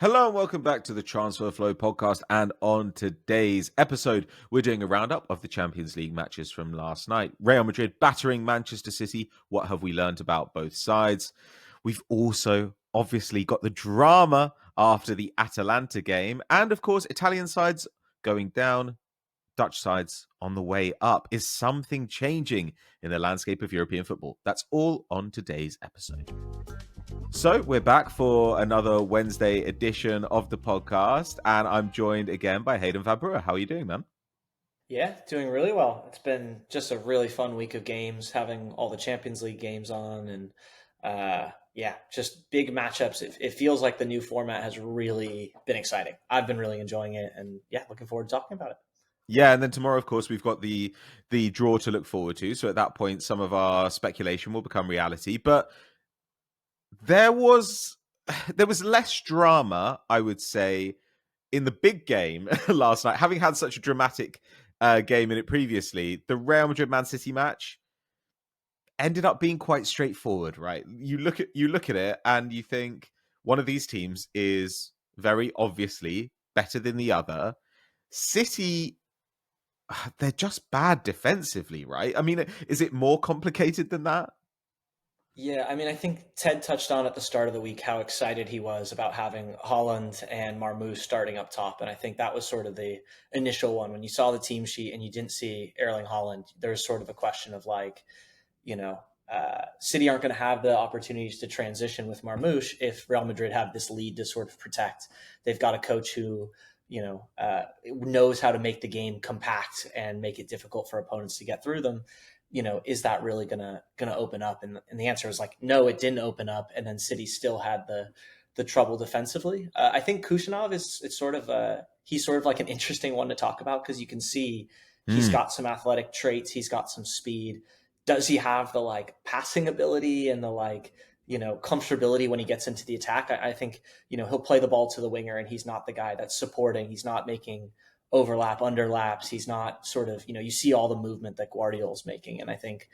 Hello and welcome back to the Transfer Flow podcast. And on today's episode, we're doing a roundup of the Champions League matches from last night. Real Madrid battering Manchester City. What have we learned about both sides? We've also obviously got the drama after the Atalanta game. And of course, Italian sides going down, Dutch sides on the way up. Is something changing in the landscape of European football? That's all on today's episode. So we're back for another Wednesday edition of the podcast, and I'm joined again by Hayden and Patrick. How are you doing, man? Yeah, doing really well. It's been just a really fun week of games, having all the Champions League games on, and just big matchups. It feels like the new format has really been exciting. I've been really enjoying it, and yeah, looking forward to talking about it. Yeah, and then tomorrow, of course, we've got the draw to look forward to. So at that point, some of our speculation will become reality. But there was less drama, I would say, in the big game last night. Having had such a dramatic game in it previously, the Real Madrid Man City match ended up being quite straightforward, right? You look at it and you think one of these teams is very obviously better than the other. City, they're just bad defensively, right? I mean, is it more complicated than that? Yeah, I mean, I think Ted touched on at the start of the week how excited he was about having Holland and Marmoush starting up top. And I think that was sort of the initial one. When you saw the team sheet and you didn't see Erling Haaland, there's sort of a question of like, you know, City aren't going to have the opportunities to transition with Marmoush if Real Madrid have this lead to sort of protect. They've got a coach who, knows how to make the game compact and make it difficult for opponents to get through them. Is that really gonna open up? And the answer is like, no, it didn't open up. And then City still had the trouble defensively. I think Kusanov he's sort of like an interesting one to talk about because you can see he's got some athletic traits, he's got some speed. Does he have the like passing ability and the like, comfortability when he gets into the attack? I think, he'll play the ball to the winger and he's not the guy that's supporting. He's not making overlap, underlaps. He's not sort of, you see all the movement that Guardiola's making. And I think,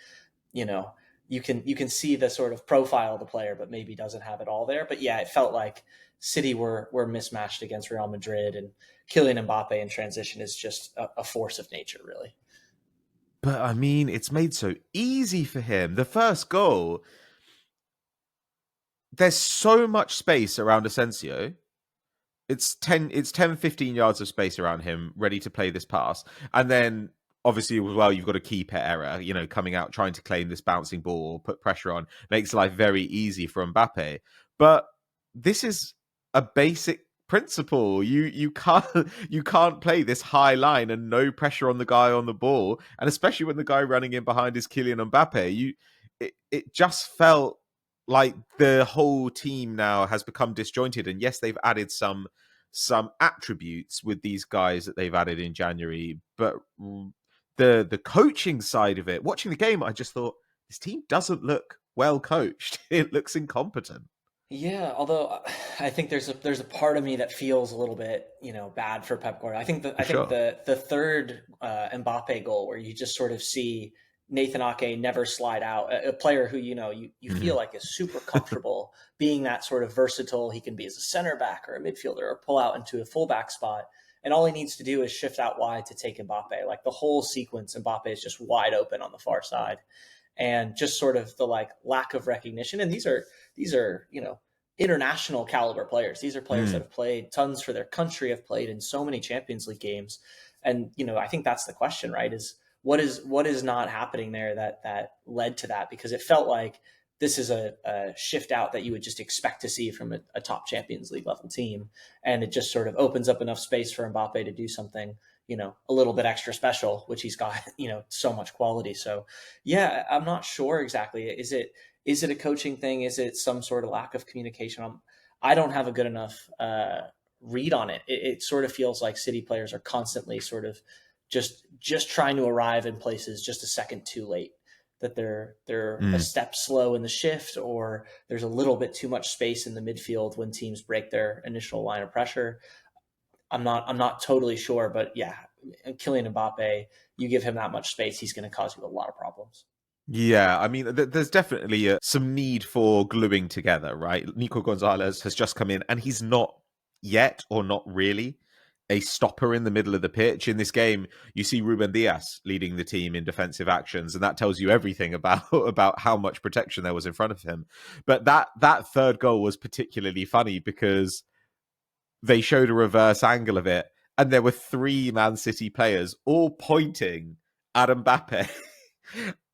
you can see the sort of profile of the player, but maybe doesn't have it all there. But yeah, it felt like City were mismatched against Real Madrid, and Kylian Mbappe in transition is just a force of nature, really. But I mean, it's made so easy for him. The first goal, there's so much space around Asensio. It's 15 yards of space around him, ready to play this pass. And then obviously as well, you've got a keeper error, coming out, trying to claim this bouncing ball, put pressure on, makes life very easy for Mbappe. But this is a basic principle. You can't play this high line and no pressure on the guy on the ball. And especially when the guy running in behind is Kylian Mbappe, it just felt like the whole team now has become disjointed. And yes, they've added some attributes with these guys that they've added in January, but the coaching side of it, watching the game, I just thought this team doesn't look well coached. It looks incompetent. Yeah, although I think there's a part of me that feels a little bit, bad for Pep Guardiola. I think Sure. the third Mbappe goal where you just sort of see Nathan Ake never slide out, a player who you feel like is super comfortable being that sort of versatile. He can be as a center back or a midfielder or pull out into a fullback spot, and all he needs to do is shift out wide to take Mbappe. Like the whole sequence, Mbappe is just wide open on the far side, and just sort of the like lack of recognition. And these are international caliber players. These are players that have played tons for their country, have played in so many Champions League games. And I think that's the question, right? Is what is not happening there that led to that? Because it felt like this is a shift out that you would just expect to see from a top Champions League level team, and it just sort of opens up enough space for Mbappe to do something a little bit extra special, which he's got so much quality. So yeah, I'm not sure exactly. Is it a coaching thing? Is it some sort of lack of communication? I don't have a good enough read on it. It sort of feels like City players are constantly sort of just trying to arrive in places just a second too late. That they're a step slow in the shift, or there's a little bit too much space in the midfield when teams break their initial line of pressure. I'm not totally sure, but yeah, Kylian Mbappe, you give him that much space, he's going to cause you a lot of problems. Yeah, I mean, there's definitely some need for gluing together, right? Nico Gonzalez has just come in, and he's not yet, or not really, a stopper in the middle of the pitch. In this game, you see Ruben Dias leading the team in defensive actions, and that tells you everything about about how much protection there was in front of him. But that third goal was particularly funny because they showed a reverse angle of it, and there were three Man City players all pointing at Mbappe.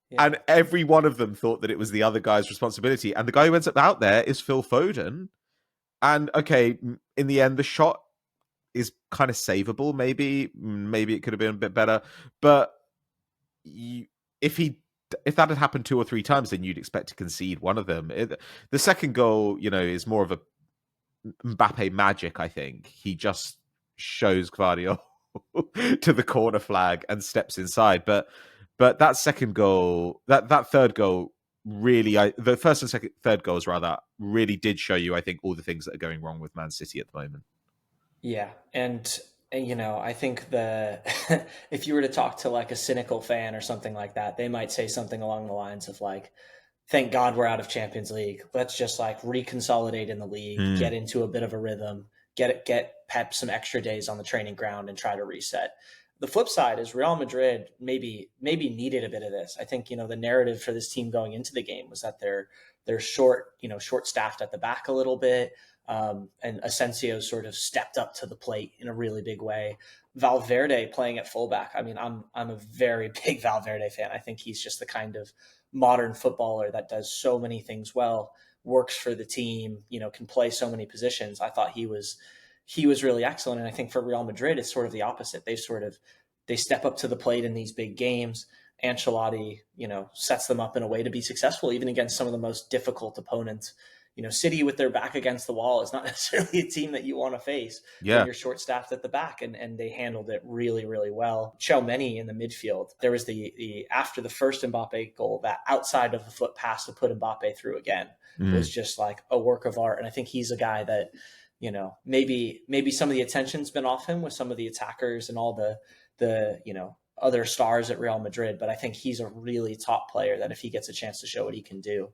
Yeah. And every one of them thought that it was the other guy's responsibility. And the guy who ends up out there is Phil Foden. And okay, in the end, the shot is kind of savable. Maybe it could have been a bit better. But if that had happened 2 or 3 times, then you'd expect to concede one of them. The second goal, is more of a Mbappe magic. I think he just shows Gvardiol to the corner flag and steps inside. But that second goal, that third goal, really, the first and second, third goals rather, really did show you, I think, all the things that are going wrong with Man City at the moment. Yeah, and I think if you were to talk to like a cynical fan or something like that, they might say something along the lines of like, "Thank God we're out of Champions League. Let's just like reconsolidate in the league, get into a bit of a rhythm, get Pep some extra days on the training ground, and try to reset." The flip side is Real Madrid maybe needed a bit of this. I think the narrative for this team going into the game was that they're short staffed at the back a little bit. And Asensio sort of stepped up to the plate in a really big way. Valverde playing at fullback. I mean, I'm a very big Valverde fan. I think he's just the kind of modern footballer that does so many things well, works for the team, can play so many positions. I thought he was really excellent. And I think for Real Madrid, it's sort of the opposite. They step up to the plate in these big games. Ancelotti, sets them up in a way to be successful, even against some of the most difficult opponents. City with their back against the wall is not necessarily a team that you want to face when you're short-staffed at the back, and they handled it really, really well. Tchouameni in the midfield. There was the after the first Mbappe goal, that outside of the foot pass to put Mbappe through again was just like a work of art. And I think he's a guy that, maybe some of the attention's been off him with some of the attackers and all the other stars at Real Madrid, but I think he's a really top player that if he gets a chance to show what he can do,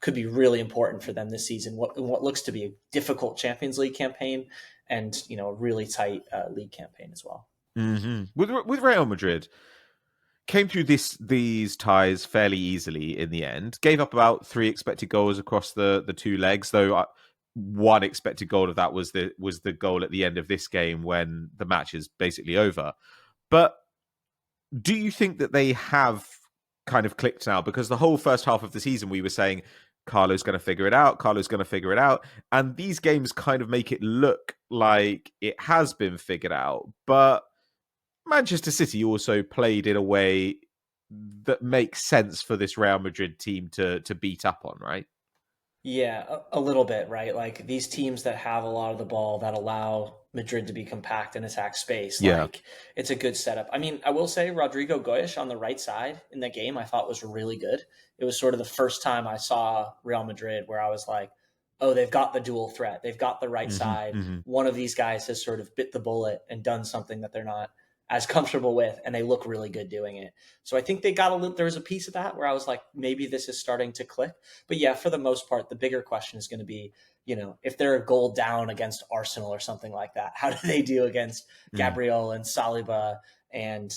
could be really important for them this season. What looks to be a difficult Champions League campaign and, a really tight league campaign as well. Mm-hmm. With Real Madrid, came through these ties fairly easily in the end. Gave up about 3 expected goals across the 2 legs, though one expected goal of that was the goal at the end of this game when the match is basically over. But do you think that they have kind of clicked now? Because the whole first half of the season we were saying Carlo's going to figure it out, and these games kind of make it look like it has been figured out. But Manchester City also played in a way that makes sense for this Real Madrid team to beat up on, right? Yeah, a little bit, right? Like these teams that have a lot of the ball that allow Madrid to be compact and attack space, Yeah. like it's a good setup. I mean, I will say Rodrigo Goiás on the right side in the game, I thought was really good. It was sort of the first time I saw Real Madrid where I was like, oh, they've got the dual threat. They've got the right side. Mm-hmm. One of these guys has sort of bit the bullet and done something that they're not as comfortable with, and they look really good doing it. So I think they got there was a piece of that where I was like, maybe this is starting to click. But yeah, for the most part, the bigger question is going to be, if they're a goal down against Arsenal or something like that, how do they do against Gabriel and Saliba and,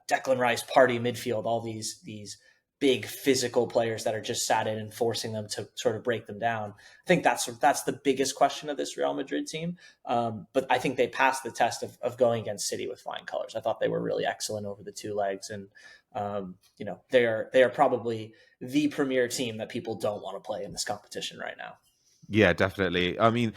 Declan Rice, party midfield, all these big physical players that are just sat in and forcing them to sort of break them down. I think that's the biggest question of this Real Madrid team. But I think they passed the test of going against City with flying colors. I thought they were really excellent over the 2 legs. And, they are probably the premier team that people don't want to play in this competition right now. Yeah, definitely. I mean,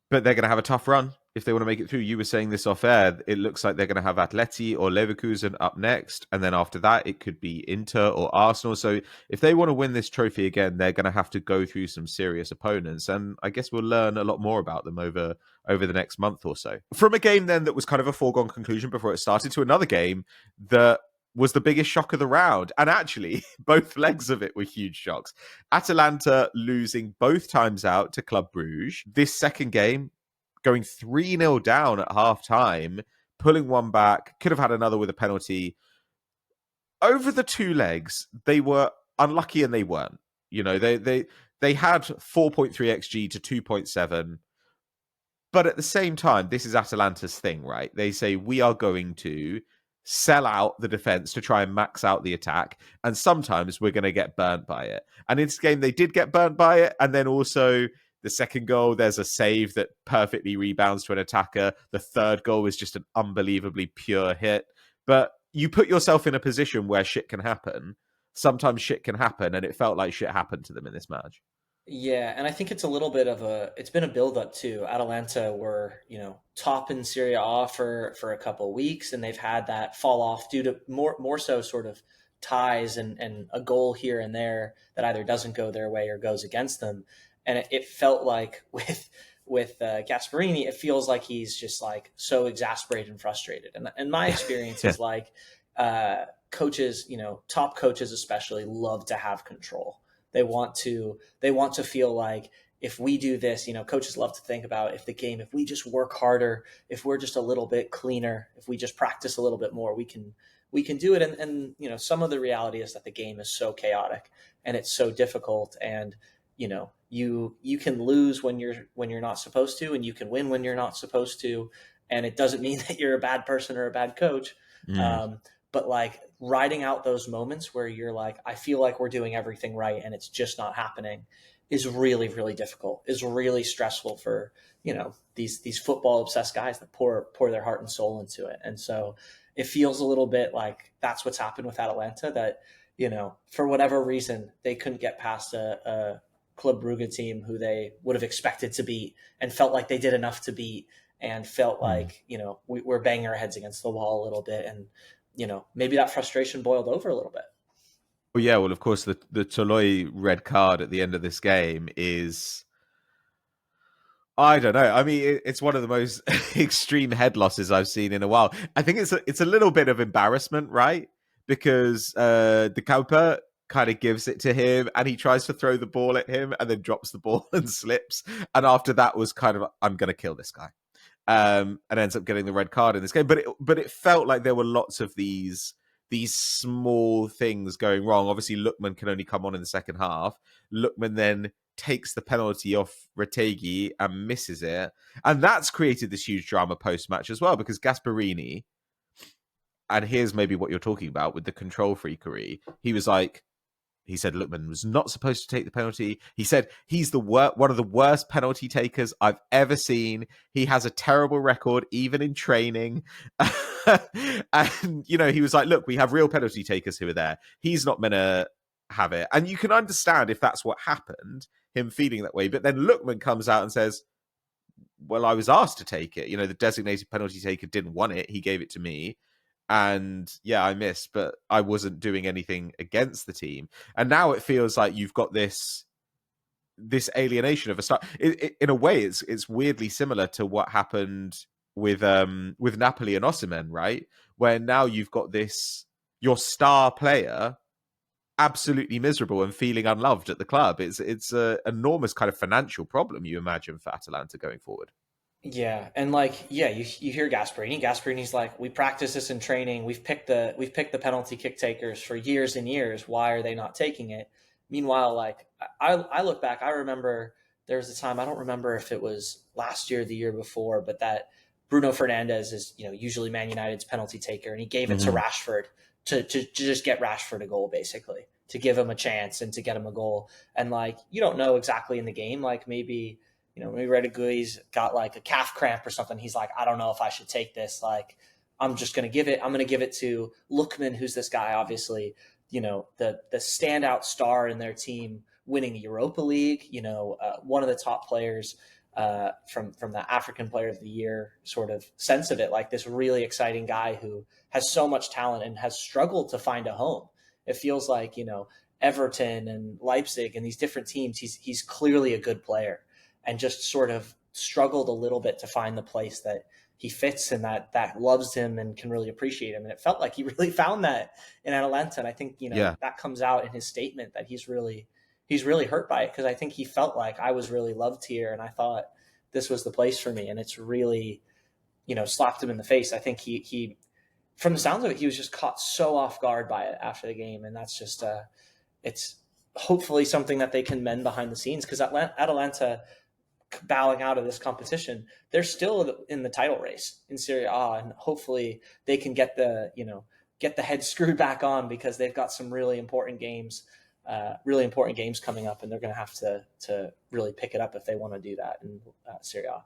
but they're going to have a tough run if they want to make it through. You were saying this off air. It looks like they're going to have Atleti or Leverkusen up next. And then after that, it could be Inter or Arsenal. So if they want to win this trophy again, they're going to have to go through some serious opponents. And I guess we'll learn a lot more about them over the next month or so. From a game then that was kind of a foregone conclusion before it started to another game that was the biggest shock of the round. And actually, both legs of it were huge shocks. Atalanta losing both times out to Club Brugge. This second game, going 3-0 down at half-time, pulling one back, could have had another with a penalty. Over the 2 legs, they were unlucky and they weren't. They had 4.3 XG to 2.7. But at the same time, this is Atalanta's thing, right? They say we are going to sell out the defense to try and max out the attack, and sometimes we're going to get burnt by it. And in this game, they did get burnt by it, and then also the second goal, there's a save that perfectly rebounds to an attacker. The third goal is just an unbelievably pure hit. But you put yourself in a position where shit can happen. Sometimes shit can happen, and it felt like shit happened to them in this match. Yeah, and I think it's a little bit of it's been a build up too. Atalanta were, top in Serie A for a couple of weeks, and they've had that fall off due to more so sort of ties and a goal here and there that either doesn't go their way or goes against them. And it felt like with Gasperini, it feels like he's just like so exasperated and frustrated. And my experience is like coaches, top coaches especially, love to have control. They want to feel like if we do this, coaches love to think about if we just work harder, if we're just a little bit cleaner, if we just practice a little bit more, we can do it. And some of the reality is that the game is so chaotic and it's so difficult. And, you can lose when you're not supposed to, and you can win when you're not supposed to. And it doesn't mean that you're a bad person or a bad coach. But like riding out those moments where you're like, I feel like we're doing everything right and it's just not happening is really, really difficult, is really stressful for, these football obsessed guys that pour their heart and soul into it. And so it feels a little bit like that's what's happened with Atalanta, that, for whatever reason, they couldn't get past a Club Brugge team who they would have expected to beat and felt like they did enough to beat, and felt like, we're banging our heads against the wall a little bit. And, maybe that frustration boiled over a little bit. Well, yeah, well, of course, the Toloi red card at the end of this game is, I don't know. I mean, it's one of the most extreme head losses I've seen in a while. I think it's a little bit of embarrassment, right? Because the Cowper kind of gives it to him and he tries to throw the ball at him and then drops the ball and slips. And after that was kind of, I'm going to kill this guy. And ends up getting the red card in this game. But it felt like there were lots of these small things going wrong. Obviously, Lookman can only come on in the second half. Lookman then takes the penalty off Retegi and misses it. And that's created this huge drama post-match as well, because Gasperini, and here's maybe what you're talking about with the control freakery, he said Lookman was not supposed to take the penalty. He said he's one of the worst penalty takers I've ever seen. He has a terrible record, even in training. And, he was like, look, we have real penalty takers who are there. He's not meant to have it. And you can understand if that's what happened, him feeling that way. But then Lookman comes out and says, well, I was asked to take it. The designated penalty taker didn't want it. He gave it to me. And yeah, I missed, but I wasn't doing anything against the team. And now it feels like you've got this alienation of a star. In a way, it's weirdly similar to what happened with Napoli and Osimhen, right? Where now you've got your star player absolutely miserable and feeling unloved at the club. It's an enormous kind of financial problem, you imagine, for Atalanta going forward. Yeah, and you hear Gasperini. Gasperini's like, we practice this in training. We've picked the penalty kick takers for years and years. Why are they not taking it? Meanwhile, like I look back, I remember there was a time, I don't remember if it was last year or the year before, but that Bruno Fernandes is usually Man United's penalty taker, and he gave it to Rashford to just get Rashford a goal, basically, to give him a chance and to get him a goal. And like, you don't know exactly in the game, like maybe Redegui's got like a calf cramp or something. He's like, I don't know if I should take this. Like, I'm going to give it to Lookman, who's this guy, obviously, the standout star in their team, winning the Europa League, one of the top players from the African Player of the Year sort of sense of it, like this really exciting guy who has so much talent and has struggled to find a home. It feels like, Everton and Leipzig and these different teams, he's clearly a good player, and just sort of struggled a little bit to find the place that he fits and that loves him and can really appreciate him. And it felt like he really found that in Atalanta. And I think, that comes out in his statement that he's really hurt by it, because I think he felt like, I was really loved here and I thought this was the place for me. And it's really, slapped him in the face. I think he from the sounds of it, he was just caught so off guard by it after the game. And that's just, it's hopefully something that they can mend behind the scenes, because Atalanta bowing out of this competition, they're still in the title race in Serie A, and hopefully they can get the head screwed back on, because they've got some really important games coming up, and they're going to have to really pick it up if they want to do that in Serie A.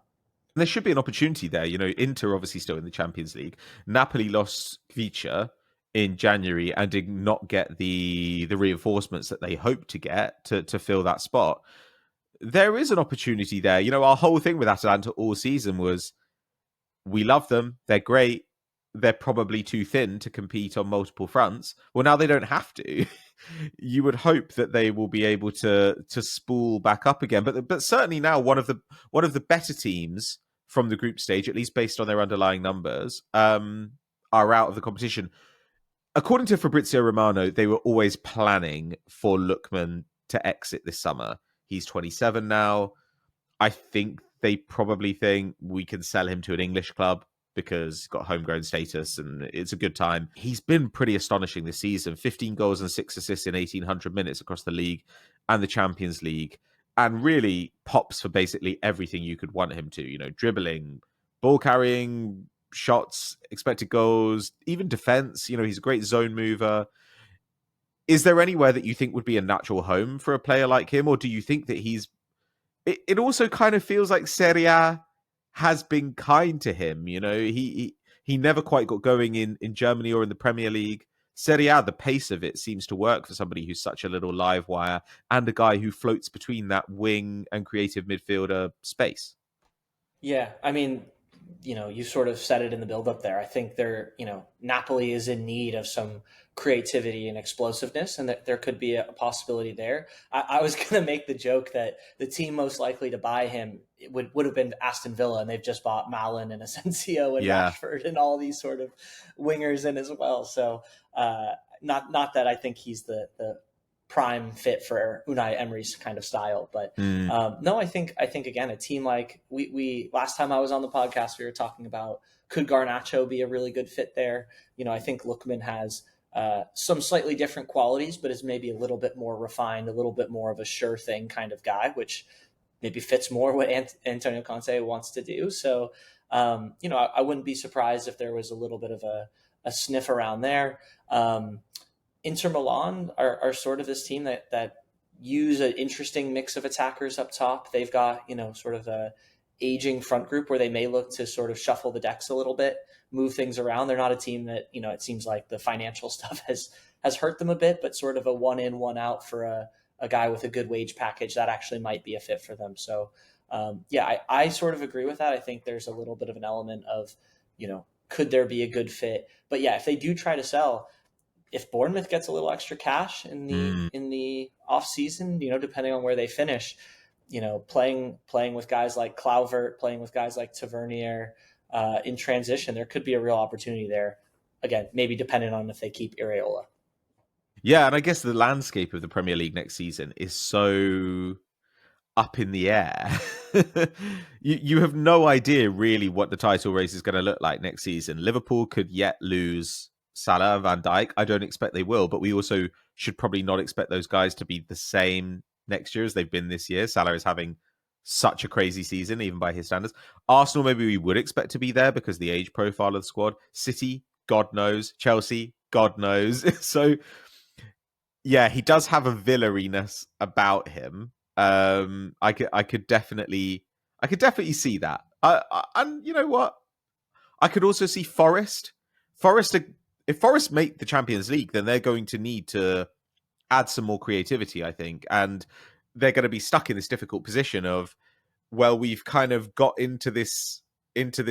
There should be an opportunity there. Inter obviously still in the Champions League. Napoli lost Kvicha in January and did not get the reinforcements that they hoped to get to fill that spot. There is an opportunity there. Our whole thing with Atalanta all season was, we love them. They're great. They're probably too thin to compete on multiple fronts. Well, now they don't have to. You would hope that they will be able to spool back up again. But certainly now one of the better teams from the group stage, at least based on their underlying numbers, are out of the competition. According to Fabrizio Romano, they were always planning for Lookman to exit this summer. He's 27 now. I think they probably think we can sell him to an English club because he's got homegrown status and it's a good time. He's been pretty astonishing this season. 15 goals and 6 assists in 1,800 minutes across the league and the Champions League, and really pops for basically everything you could want him to. Dribbling, ball carrying, shots, expected goals, even defense. He's a great zone mover. Is there anywhere that you think would be a natural home for a player like him, or do you think that it also kind of feels like Serie A has been kind to him? He never quite got going in Germany or in the Premier League. Serie A, the pace of it seems to work for somebody who's such a little live wire and a guy who floats between that wing and creative midfielder space. Yeah, I mean, you sort of said it in the build-up there. I think Napoli is in need of some creativity and explosiveness, and that there could be a possibility there. I was going to make the joke that the team most likely to buy him would have been Aston Villa, and they've just bought Malin and Asensio and Rashford and all these sort of wingers in as well. So not that I think he's the prime fit for Unai Emery's kind of style, but no, I think again, a team like we last time I was on the podcast, we were talking about, could Garnacho be a really good fit there? I think Lookman has some slightly different qualities, but is maybe a little bit more refined, a little bit more of a sure thing kind of guy, which maybe fits more what Antonio Conte wants to do. So I wouldn't be surprised if there was a little bit of a sniff around there. Inter Milan are sort of this team that use an interesting mix of attackers up top. They've got, sort of a aging front group where they may look to sort of shuffle the decks a little bit, move things around. They're not a team that, it seems like the financial stuff has hurt them a bit, but sort of a one in, one out for a guy with a good wage package that actually might be a fit for them. So I sort of agree with that. I think there's a little bit of an element of, could there be a good fit? But yeah, if they do try to sell, if Bournemouth gets a little extra cash in the off season, depending on where they finish, playing with guys like Kluivert, playing with guys like Tavernier in transition, there could be a real opportunity there. Again, maybe depending on if they keep Areola. Yeah, and I guess the landscape of the Premier League next season is so up in the air. you have no idea really what the title race is going to look like next season. Liverpool could yet lose Salah and Van Dijk. I don't expect they will, but we also should probably not expect those guys to be the same next year as they've been this year. Salah is having such a crazy season, even by his standards. Arsenal, maybe we would expect to be there because the age profile of the squad. City, God knows. Chelsea, God knows. So, yeah, he does have a Villa-ness about him. I could definitely see that. And you know what? I could also see Forest. If Forest make the Champions League, then they're going to need to add some more creativity, I think. And they're going to be stuck in this difficult position of, well, we've kind of got into this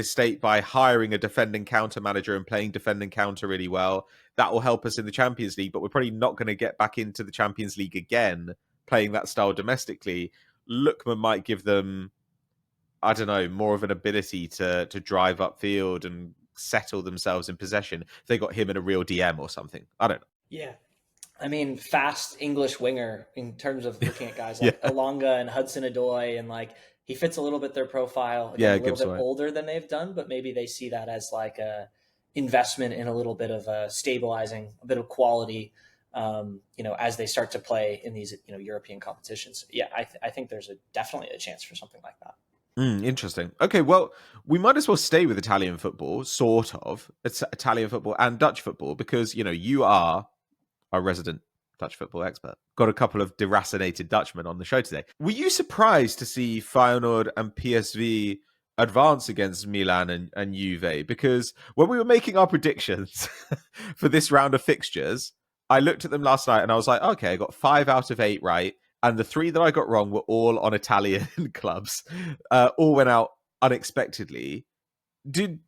state by hiring a defending counter manager and playing defending counter really well. That will help us in the Champions League, but we're probably not going to get back into the Champions League again playing that style domestically. Lookman might give them, I don't know, more of an ability to drive upfield and settle themselves in possession. They got him in a real DM or something. I don't know. Yeah. I mean, fast English winger in terms of looking at guys like Elanga and Hudson-Odoi, and like he fits a little bit their profile. Again, a little bit older than they've done, but maybe they see that as like a investment in a little bit of stabilizing, a bit of quality, as they start to play in these, European competitions. Yeah, I think there's definitely a chance for something like that. Interesting. Okay, well, we might as well stay with Italian football, sort of. It's Italian football and Dutch football, because, you are our resident Dutch football expert. Got a couple of deracinated Dutchmen on the show today. Were you surprised to see Feyenoord and PSV advance against Milan and Juve? Because when we were making our predictions for this round of fixtures, I looked at them last night and I was like, okay, I got 5 out of 8 right. And the 3 that I got wrong were all on Italian clubs. All went out unexpectedly. Did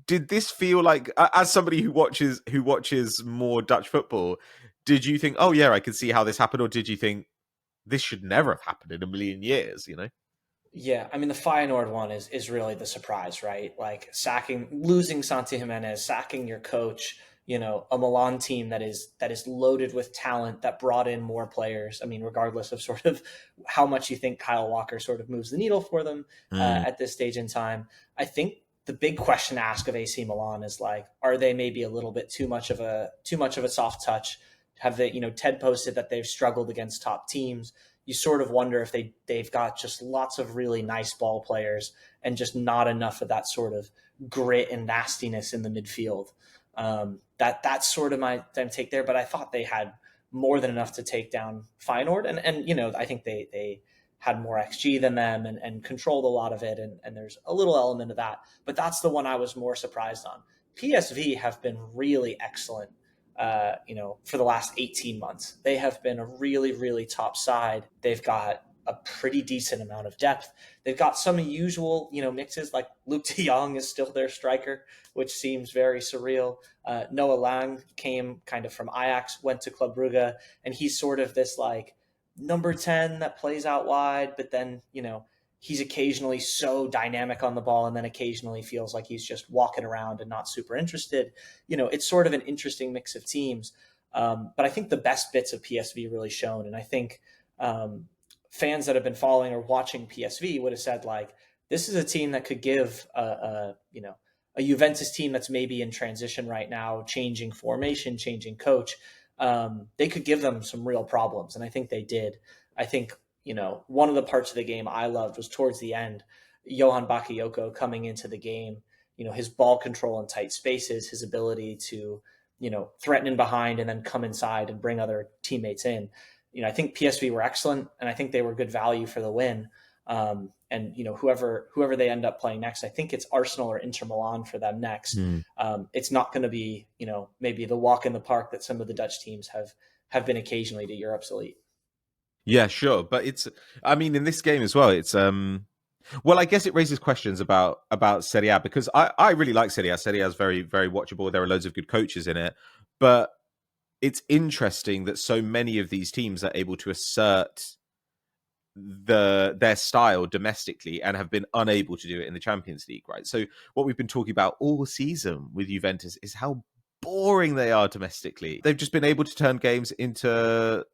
this feel like, as somebody who watches more Dutch football, did you think, oh yeah, I can see how this happened, or did you think this should never have happened in a million years? Yeah, I mean the Feyenoord one is really the surprise, right? Like losing Santi Jimenez, sacking your coach, a Milan team that is loaded with talent, that brought in more players. I mean, regardless of sort of how much you think Kyle Walker sort of moves the needle for them at this stage in time, I think the big question to ask of AC Milan is like, are they maybe a little bit too much of a soft touch? Have they, Ted posted that they've struggled against top teams. You sort of wonder if they've got just lots of really nice ball players and just not enough of that sort of grit and nastiness in the midfield. That's sort of my take there. But I thought they had more than enough to take down Feyenoord, and I think they had more XG than them and controlled a lot of it, and there's a little element of that. But that's the one I was more surprised on. PSV have been really excellent for the last 18 months. They have been a really, really top side. They've got a pretty decent amount of depth. They've got some usual, mixes, like Luke de Jong is still their striker, which seems very surreal. Noah Lang came kind of from Ajax, went to Club Brugge, and he's sort of this like number 10 that plays out wide, but then, he's occasionally so dynamic on the ball and then occasionally feels like he's just walking around and not super interested. It's sort of an interesting mix of teams. But I think the best bits of PSV really shown. And I think fans that have been following or watching PSV would have said, like, this is a team that could give a Juventus team that's maybe in transition right now, changing formation, changing coach. They could give them some real problems. And I think they did. I think, one of the parts of the game I loved was towards the end, Johan Bakayoko coming into the game, his ball control in tight spaces, his ability to, threaten in behind and then come inside and bring other teammates in. I think PSV were excellent, and I think they were good value for the win. And whoever they end up playing next, I think it's Arsenal or Inter Milan for them next. It's not going to be, maybe the walk in the park that some of the Dutch teams have been occasionally to Europe's elite. Yeah, sure. But in this game as well, well, I guess it raises questions about Serie A, because I really like Serie A. Serie A is very, very watchable. There are loads of good coaches in it. But it's interesting that so many of these teams are able to assert their style domestically and have been unable to do it in the Champions League, right? So what we've been talking about all season with Juventus is how boring they are domestically. They've just been able to turn games into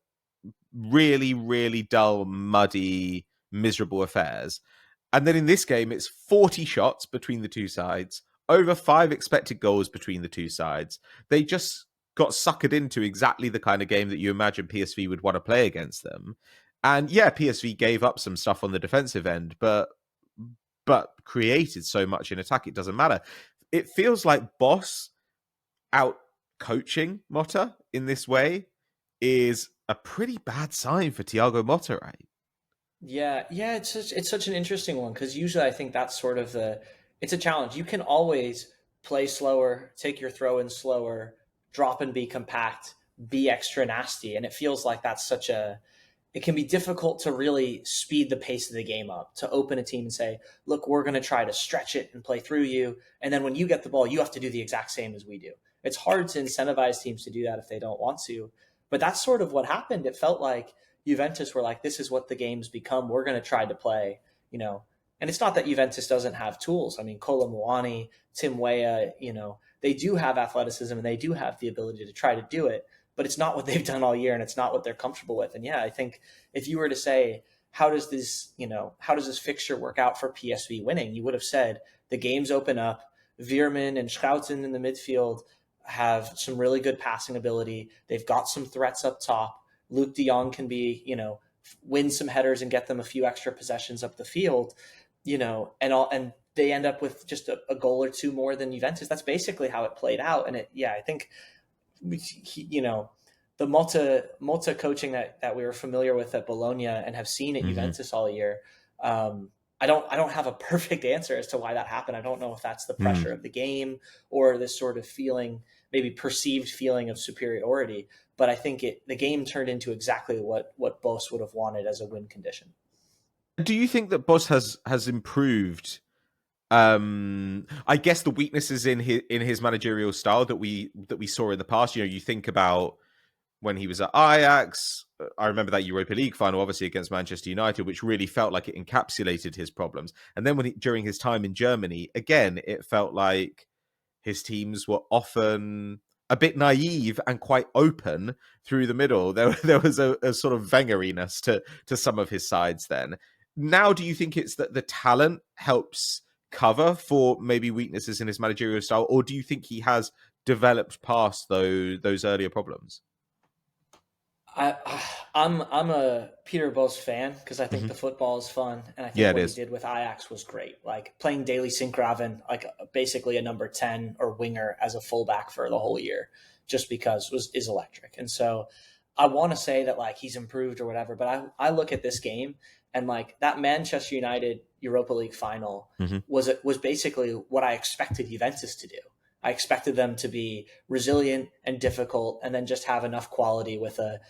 really, really dull, muddy, miserable affairs. And then in this game, it's 40 shots between the two sides, over 5 expected goals between the two sides. They just got suckered into exactly the kind of game that you imagine PSV would want to play against them. And yeah, PSV gave up some stuff on the defensive end, but created so much in attack, it doesn't matter. It feels like Bosz out coaching Motta in this way is a pretty bad sign for Thiago Motta, right? Yeah, it's such an interesting one, because usually I think that's sort of it's a challenge. You can always play slower, take your throw in slower, drop and be compact, be extra nasty, and it feels like that's it can be difficult to really speed the pace of the game up, to open a team and say, look, we're going to try to stretch it and play through you, and then when you get the ball, you have to do the exact same as we do. It's hard to incentivize teams to do that if they don't want to, but that's sort of what happened. It felt like Juventus were like, this is what the game's become. We're going to try to play, and it's not that Juventus doesn't have tools. I mean, Kolo Muani, Tim Weah, they do have athleticism and they do have the ability to try to do it, but it's not what they've done all year and it's not what they're comfortable with. And yeah, I think if you were to say, how does this fixture work out for PSV winning? You would have said the games open up, Veerman and Schouten in the midfield have some really good passing ability. They've got some threats up top. Luke de Jong can be, win some headers and get them a few extra possessions up the field. and they end up with just a goal or two more than Juventus. That's basically how it played out. And I think, the Malta coaching that we were familiar with at Bologna and have seen at Hmm. Juventus all year. I don't have a perfect answer as to why that happened. I don't know if that's the pressure of the game or this sort of feeling, maybe perceived feeling of superiority. But I think the game turned into exactly what Bosz would have wanted as a win condition. Do you think that Bosz has improved? I guess the weaknesses in his managerial style that we saw in the past. You think about when he was at Ajax. I remember that Europa League final, obviously against Manchester United, which really felt like it encapsulated his problems. And then during his time in Germany, again, it felt like his teams were often a bit naive and quite open through the middle. There was a sort of Wengeriness to some of his sides then. Now, do you think it's that the talent helps cover for maybe weaknesses in his managerial style, or do you think he has developed past those earlier problems? I, I'm a Peter Bosz fan because I think Hmm. the football is fun, and I think Yeah, it what he is. did with Ajax was great. Like playing Daily Sinkgraven, like basically a number 10 or winger as a fullback for the whole year, just because is electric. And so I want to say that like he's improved or whatever, but I look at this game and like that Manchester United Europa League final Hmm. was basically what I expected Juventus to do. I expected them to be resilient and difficult, and then just have enough quality with a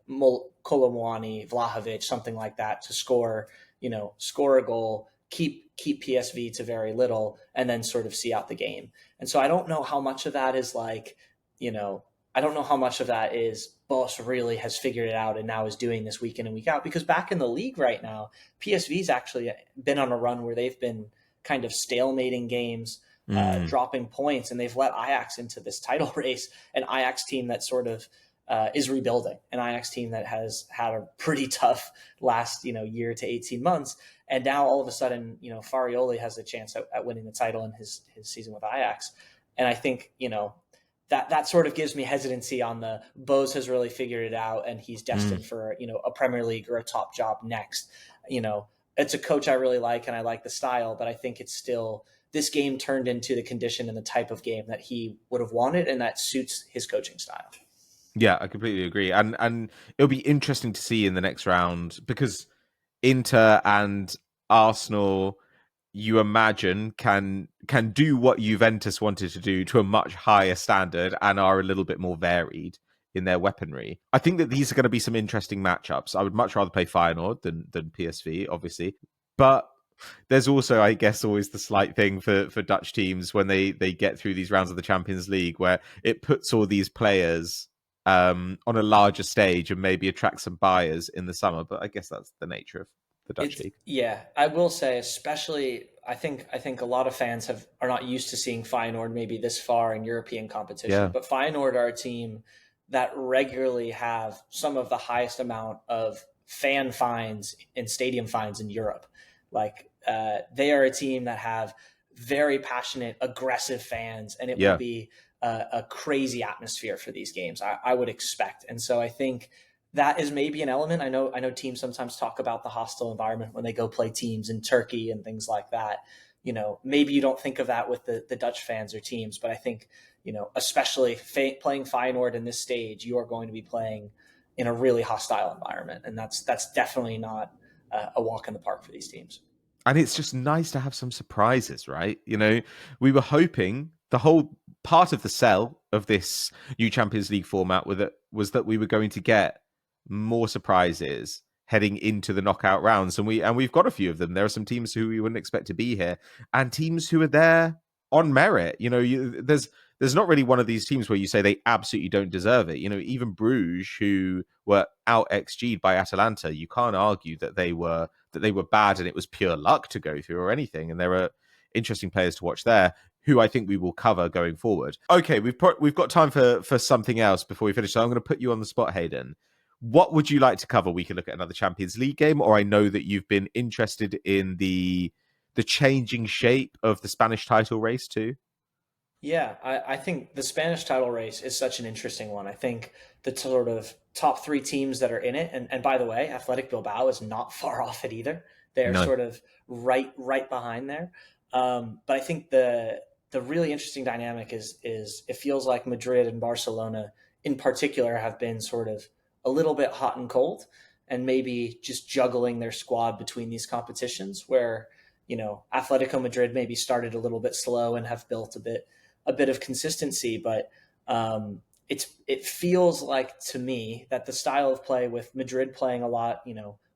Kolomwani, Vlahovic, something like that to score a goal, keep PSV to very little, and then sort of see out the game. And so I don't know how much of that is like, you know, I don't know how much of that is Bosz really has figured it out and now is doing this week in and week out. Because back in the league right now, PSV's actually been on a run where they've been kind of stalemating games, Mm. dropping points, and they've let Ajax into this title race. An Ajax team that sort of is rebuilding, an Ajax team that has had a pretty tough last year to 18 months, and now all of a sudden Farioli has a chance at winning the title in his season with Ajax, and I think that sort of gives me hesitancy on the Bosz has really figured it out and he's Mm. destined for a Premier League or a top job next. It's a coach I really like and I like the style, but I think it's still this game turned into the condition and the type of game that he would have wanted, and that suits his coaching style. Yeah, I completely agree. And it'll be interesting to see in the next round because Inter and Arsenal, you imagine, can do what Juventus wanted to do to a much higher standard and are a little bit more varied in their weaponry. I think that these are going to be some interesting matchups. I would much rather play Feyenoord than PSV, obviously. But there's also, I guess, always the slight thing for Dutch teams when they get through these rounds of the Champions League where it puts all these players on a larger stage and maybe attract some buyers in the summer. But I guess that's the nature of the Dutch It's league. Yeah, I will say, especially I think a lot of fans are not used to seeing Feyenoord maybe this far in European competition, Yeah. but Feyenoord are a team that regularly have some of the highest amount of fan fines and stadium fines in Europe. Like they are a team that have very passionate, aggressive fans, and it will Yeah. be a crazy atmosphere for these games. I would expect, and so I think that is maybe an element. I know teams sometimes talk about the hostile environment when they go play teams in Turkey and things like that. Maybe you don't think of that with the Dutch fans or teams, but I think, especially playing Feyenoord in this stage, you are going to be playing in a really hostile environment. And that's definitely not a walk in the park for these teams. And it's just nice to have some surprises, right? We were hoping the whole part of the sell of this new Champions League format was that we were going to get more surprises heading into the knockout rounds, and we've got a few of them. There are some teams who we wouldn't expect to be here, and teams who are there on merit. There's not really one of these teams where you say they absolutely don't deserve it. Even Bruges, who were out XG'd by Atalanta, you can't argue that they were bad and it was pure luck to go through or anything. And there are interesting players to watch there who I think we will cover going forward. Okay, we've got time for something else before we finish. So I'm going to put you on the spot, Hayden. What would you like to cover? We can look at another Champions League game, or I know that you've been interested in the changing shape of the Spanish title race too. Yeah, I think the Spanish title race is such an interesting one. I think the sort of top three teams that are in it, and by the way, Athletic Bilbao is not far off it either. They're No. sort of right behind there. But I think the really interesting dynamic is it feels like Madrid and Barcelona in particular have been sort of a little bit hot and cold, and maybe just juggling their squad between these competitions, where Atletico Madrid maybe started a little bit slow and have built a bit of consistency, but it feels like to me that the style of play with Madrid playing a lot,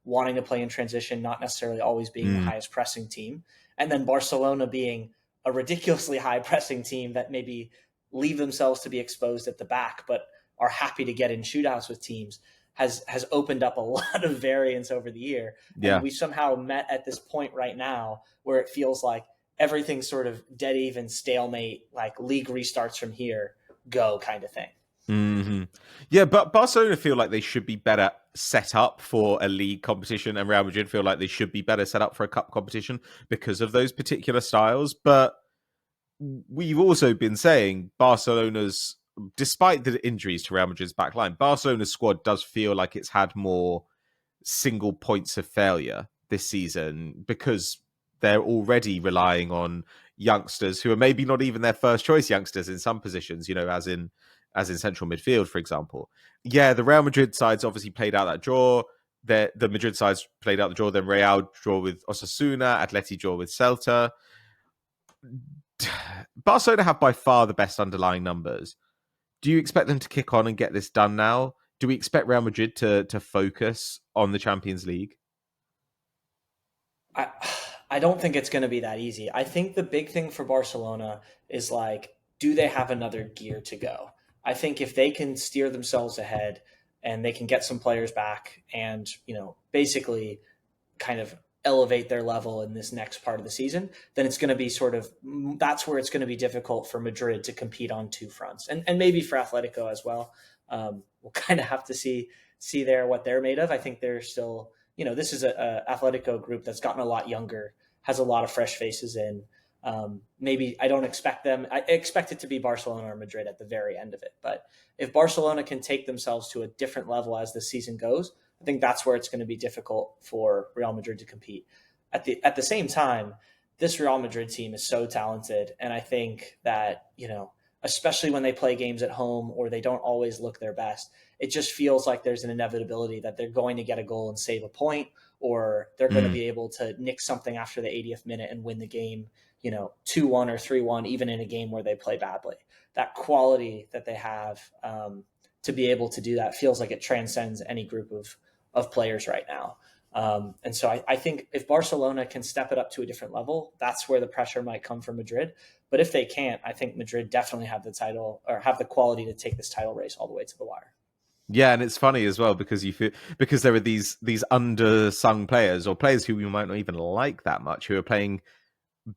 wanting to play in transition, not necessarily always being the highest pressing team, and then Barcelona being a ridiculously high pressing team that maybe leave themselves to be exposed at the back, but are happy to get in shootouts with teams, has opened up a lot of variance over the year. Yeah. And we somehow met at this point right now where it feels like everything's sort of dead even, stalemate, like league restarts from here, go kind of thing. Mm-hmm. Yeah, but Barcelona feel like they should be better set up for a league competition, and Real Madrid feel like they should be better set up for a cup competition because of those particular styles. But we've also been saying Barcelona's, despite the injuries to Real Madrid's backline, Barcelona's squad does feel like it's had more single points of failure this season because they're already relying on youngsters who are maybe not even their first choice youngsters in some positions, as in central midfield, for example. Yeah, the Real Madrid sides obviously played out that draw. The Madrid sides played out the draw, then Real draw with Osasuna, Atleti draw with Celta. Barcelona have by far the best underlying numbers. Do you expect them to kick on and get this done now? Do we expect Real Madrid to focus on the Champions League? I don't think it's going to be that easy. I think the big thing for Barcelona is like, do they have another gear to go? I think if they can steer themselves ahead and they can get some players back and, basically kind of elevate their level in this next part of the season, then it's going to be that's where it's going to be difficult for Madrid to compete on two fronts, and maybe for Atletico as well. We'll kind of have to see there what they're made of. I think they're still, this is a Atletico group that's gotten a lot younger, has a lot of fresh faces in. Maybe I don't expect them. I expect it to be Barcelona or Madrid at the very end of it. But if Barcelona can take themselves to a different level as the season goes, I think that's where it's going to be difficult for Real Madrid to compete. At the same time, this Real Madrid team is so talented, and I think that especially when they play games at home or they don't always look their best, it just feels like there's an inevitability that they're going to get a goal and save a point, or they're going to be able to nick something after the 80th minute and win the game, 2-1 or 3-1, even in a game where they play badly. That quality that they have to be able to do that feels like it transcends any group of players right now. And so I think if Barcelona can step it up to a different level, that's where the pressure might come from Madrid. But if they can't, I think Madrid definitely have the title, or have the quality to take this title race all the way to the wire. Yeah, and it's funny as well because because there are these undersung players, or players who you might not even like that much, who are playing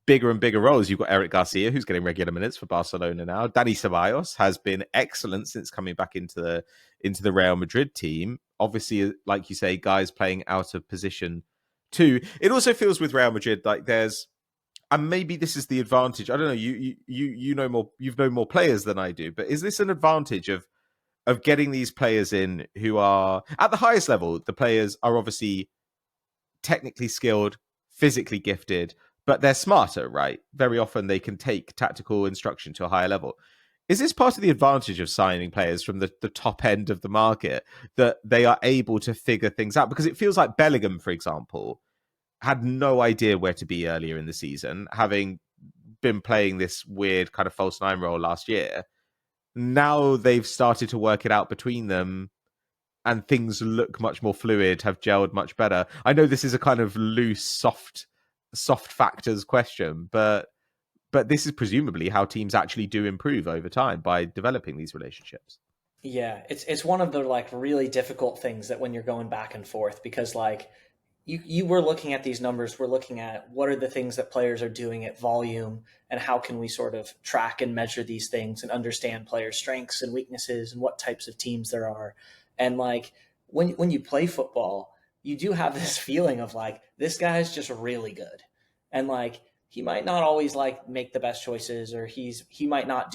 bigger and bigger roles. You've got Eric Garcia, who's getting regular minutes for Barcelona now. Dani Ceballos has been excellent since coming back into the Real Madrid team. Obviously, like you say, guys playing out of position too. It also feels with Real Madrid like there's, and maybe this is the advantage. I don't know. You know more. You've known more players than I do, but is this an advantage of getting these players in who are at the highest level? The players are obviously technically skilled, physically gifted, but they're smarter, right? Very often they can take tactical instruction to a higher level. Is this part of the advantage of signing players from the top end of the market, that they are able to figure things out? Because it feels like Bellingham, for example, had no idea where to be earlier in the season, having been playing this weird kind of false nine role last year. Now they've started to work it out between them, and things look much more fluid, have gelled much better. I know this is a kind of loose, soft factors question, but this is presumably how teams actually do improve over time, by developing these relationships. Yeah, it's one of the like really difficult things that when you're going back and forth, because like you were looking at these numbers, we're looking at what are the things that players are doing at volume, and how can we sort of track and measure these things and understand players' strengths and weaknesses and what types of teams there are. And like when you play football, you do have this feeling of like, this guy's just really good, and like he might not always like make the best choices, or he might not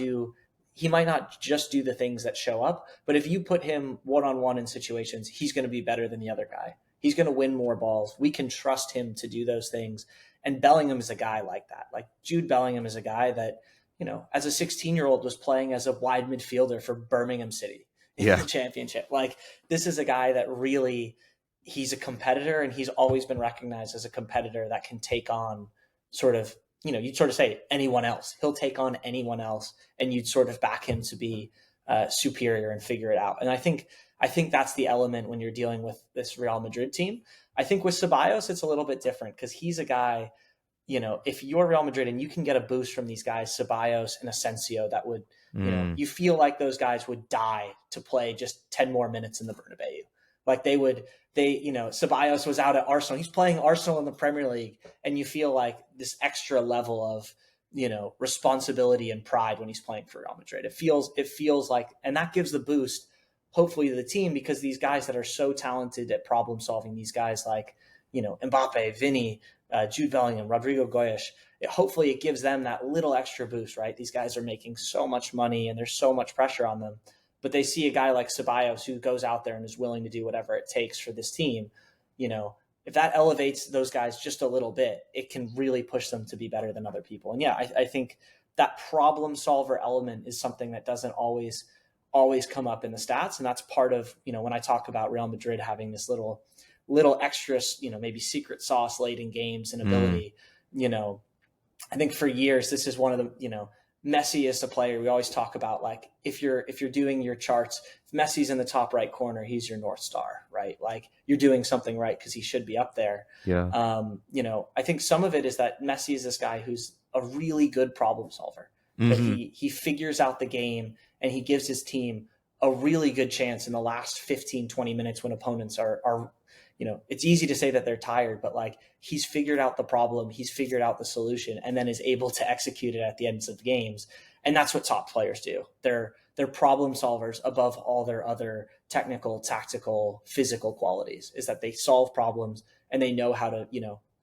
just do the things that show up, but if you put him one-on-one in situations, he's going to be better than the other guy. He's going to win more balls. We can trust him to do those things. And Bellingham is a guy like that. Like Jude Bellingham is a guy that, as a 16-year-old was playing as a wide midfielder for Birmingham City in the championship. Like this is a guy that really, he's a competitor, and he's always been recognized as a competitor that can take on sort of, you'd sort of say anyone else. He'll take on anyone else, and you'd sort of back him to be superior and figure it out. And I think that's the element when you're dealing with this Real Madrid team. I think with Ceballos, it's a little bit different because he's a guy, if you're Real Madrid and you can get a boost from these guys, Ceballos and Asensio, that would, you feel like those guys would die to play just 10 more minutes in the Bernabeu. Like Ceballos was out at Arsenal. He's playing Arsenal in the Premier League, and you feel like this extra level of, responsibility and pride when he's playing for Real Madrid. It feels like, and that gives the boost, hopefully, to the team, because these guys that are so talented at problem solving, these guys like, Mbappe, Vinny, Jude Bellingham, Rodrigo Goyes, hopefully it gives them that little extra boost, right? These guys are making so much money and there's so much pressure on them, but they see a guy like Ceballos who goes out there and is willing to do whatever it takes for this team. If that elevates those guys just a little bit, it can really push them to be better than other people. And yeah, I think that problem solver element is something that doesn't always come up in the stats. And that's part of, when I talk about Real Madrid having this little extra, maybe secret sauce late in games and ability, I think for years, this is one of the, Messi is a player we always talk about. Like if you're doing your charts, if Messi's in the top right corner, he's your North Star, right? Like you're doing something right because he should be up there. Yeah. I think some of it is that Messi is this guy who's a really good problem solver. That he figures out the game and he gives his team a really good chance in the last 15, 20 minutes when opponents are it's easy to say that they're tired, but like he's figured out the problem, he's figured out the solution, and then is able to execute it at the ends of games. And that's what top players do. They're problem solvers above all their other technical, tactical, physical qualities, is that they solve problems and they know how to,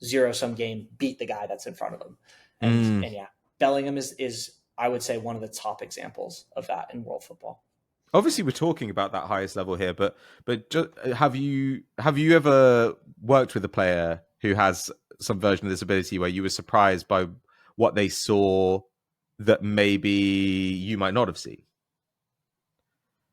zero-sum game, beat the guy that's in front of them. And yeah, Bellingham is I would say one of the top examples of that in world football. Obviously, we're talking about that highest level here, but just, have you ever worked with a player who has some version of this ability where you were surprised by what they saw that maybe you might not have seen?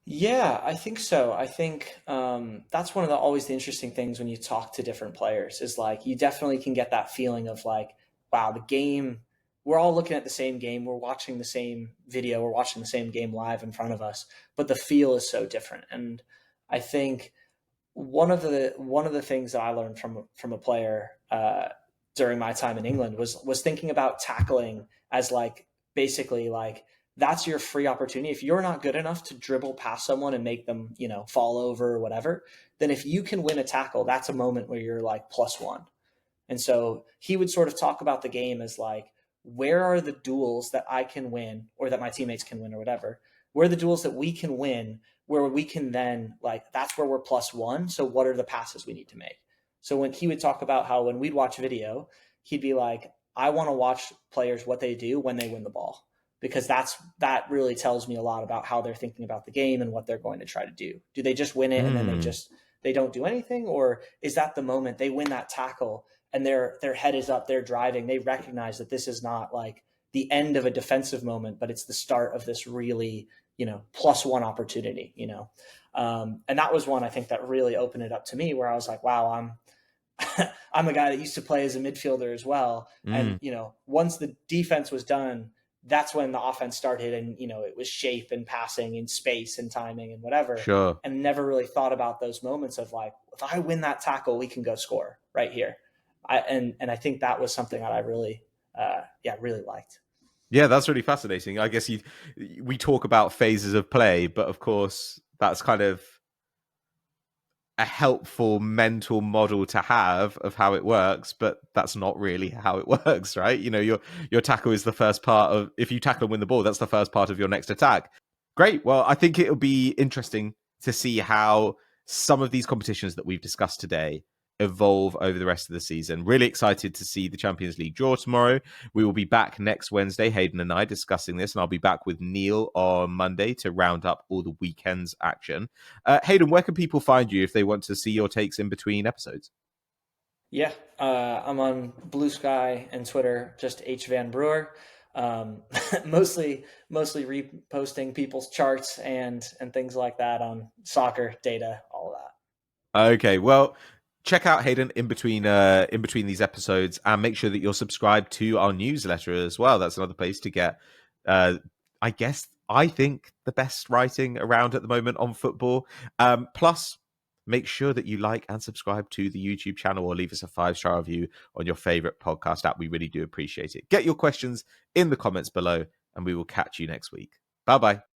Yeah, I think so. I think that's one of always the interesting things when you talk to different players is like you definitely can get that feeling of like, wow, the game. We're all looking at the same game. We're watching the same video. We're watching the same game live in front of us, but the feel is so different. And I think one of the things that I learned from a player during my time in England was thinking about tackling as like basically like that's your free opportunity. If you're not good enough to dribble past someone and make them fall over or whatever, then if you can win a tackle, that's a moment where you're like +1. And so he would sort of talk about the game as like, where are the duels that I can win or that my teammates can win or whatever? Where are the duels that we can win where we can then like, that's where we're +1. So what are the passes we need to make? So when he would talk about how when we'd watch video, he'd be like, I want to watch players, what they do when they win the ball, because that really tells me a lot about how they're thinking about the game and what they're going to try to do. Do they just win it and then they don't do anything? Or is that the moment they win that tackle and their head is up, they're driving, they recognize that this is not like the end of a defensive moment, but it's the start of this really, +1 opportunity, and that was one I think that really opened it up to me where I was like, wow, I'm a guy that used to play as a midfielder as well. And, once the defense was done, that's when the offense started and, it was shape and passing and space and timing and whatever. Sure. And never really thought about those moments of like, if I win that tackle, we can go score right here. And I think that was something that I really, really liked. Yeah, that's really fascinating. I guess we talk about phases of play, but of course that's kind of a helpful mental model to have of how it works, but that's not really how it works, right? Your tackle is the first part of, if you tackle and win the ball, that's the first part of your next attack. Great. Well, I think it'll be interesting to see how some of these competitions that we've discussed today evolve over the rest of the season. Really excited to see the Champions League draw tomorrow. We will be back next Wednesday, Hayden and I, discussing this, and I'll be back with Neil on Monday to round up all the weekend's action. Hayden, where can people find you if they want to see your takes in between episodes? Yeah, I'm on Blue Sky and Twitter, just H Van Brewer. Mostly reposting people's charts and things like that on soccer data, all of that. Okay, well, check out Hayden in between these episodes, and make sure that you're subscribed to our newsletter as well. That's another place to get, I think the best writing around at the moment on football. Plus, make sure that you like and subscribe to the YouTube channel, or leave us a 5-star review on your favorite podcast app. We really do appreciate it. Get your questions in the comments below, and we will catch you next week. Bye bye.